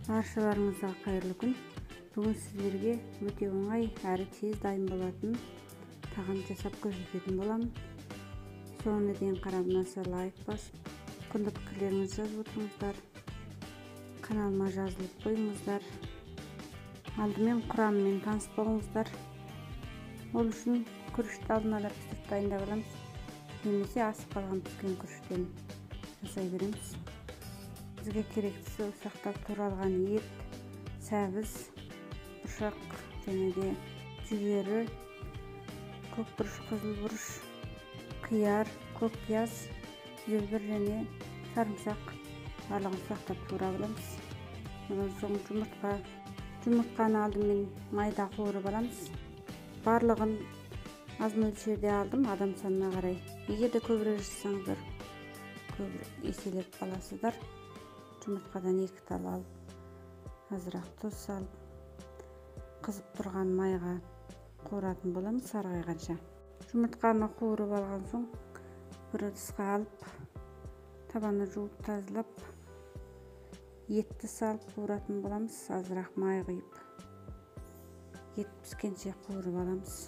Баршаларыңызға қайырлы күн. Бүгін сіздерге өте оңай әрі тез дайын болатын тағам жасап көрсететін боламын. Соңына дейін қарап ұнаса лайк басып, құнды пікірлеріңізді жазып отырыңыздар. Каналыма жазылып қойыңыздар. Алдымен құрамымен танысып болыңыздар. Ол үшін күрішті алдын ала пісіріп дайындап аламыз. Немесе асып қалған піскен күріштен жасай береміз. Бізге керектісі ұсақтап туралған ет, сәбіз, бұршақ және де жүгері, көк бұрыш, қызыл бұрыш, қияр, көк пияз, зілбір және сарымсақ барлығын ұсақтап турап аламыз. Одан соң жұмыртқаны алдымен майда қуырып аламыз. Барлығын аз мөлшерде алдым, адам санына қарай. Егер де көбірек жасасаңыздар, көп еселеп аласыздар. Жұмыртқадан 2 тал алып, азырақ тұз салып, қызып тұрған майға қуыратын боламыз сарғайғанша. Жұмыртқаны қуырып алған соң, бір ыдысқа алып, табаны жуып тазалап, етті салып қуыратын боламыз. Азырақ май құйып, ет піскенше қуырып аламыз.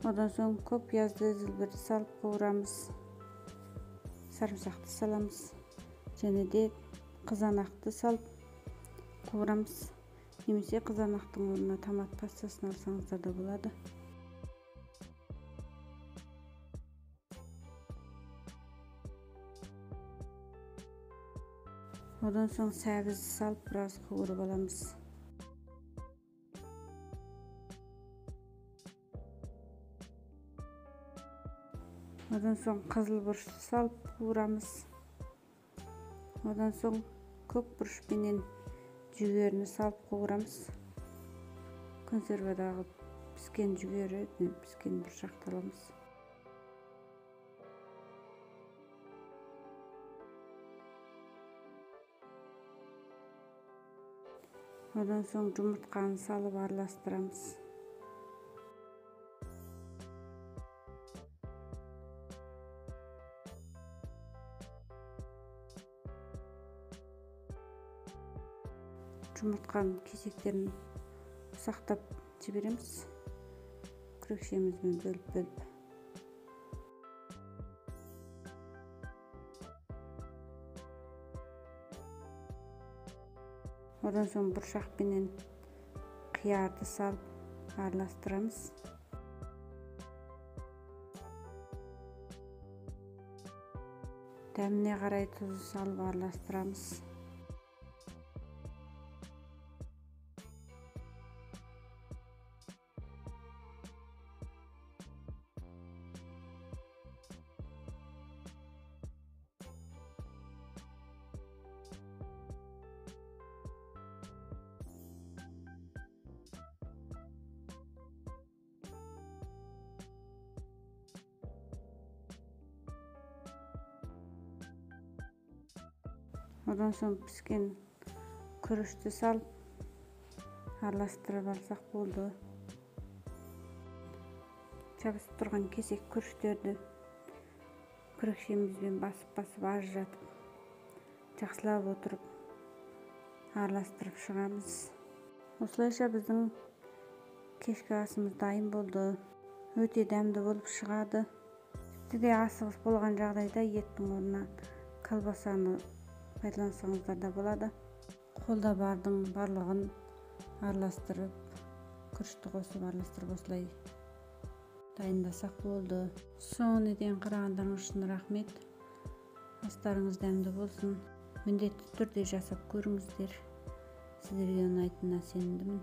Одан соң көк пиязды, зілбірді салып қуырамыз. Сарымсақты саламыз. Және де қызанақты салып қуырамыз. Немесе қызанақтың орнына томат пастасын алсаңыздар да болады. Одан соң сәбізді салып біраз қуырып аламыз. Одан соң қызыл бұрышты салып қуырамыз. Одан соң көк бұрыш пенен жүгеріні салып қуырамыз. Консервадағы піскен жүгері, піскен бұршақты аламыз. Одан соң жұмыртқаны салып араластырамыз. Жұмыртқаның кесектерін ұсақтап жібереміз. Күрекшемізбен бөліп. Одан соң бұршақ пенен қиярды салып араластырамыз. Дәміне қарай тұз салып араластырамыз. Одан соң піскен күрішті салып араластырып алсақ болды. Жабысып тұрған кесек күріштерді күрекшемізбен басып ажыратып, жақсылап отырып араластырып шығамыз. Осылайша біздің кешкі асымыз дайын болды. Өте дәмді болып шығады. Сізде асығыс болған жағдайда еттің орнына колбасаны пайдалансаңыздар да болады. Қолда бардың барлығын араластырып, күрішті қосып араластырып осылай дайындасақ болды. Соңына дейін қарағандарыңыз үшін рахмет. Астарыңыз дәмді болсын. Міндетті түрде жасап көріңіздер. Сіздерге ұнайтынына сенімдімін.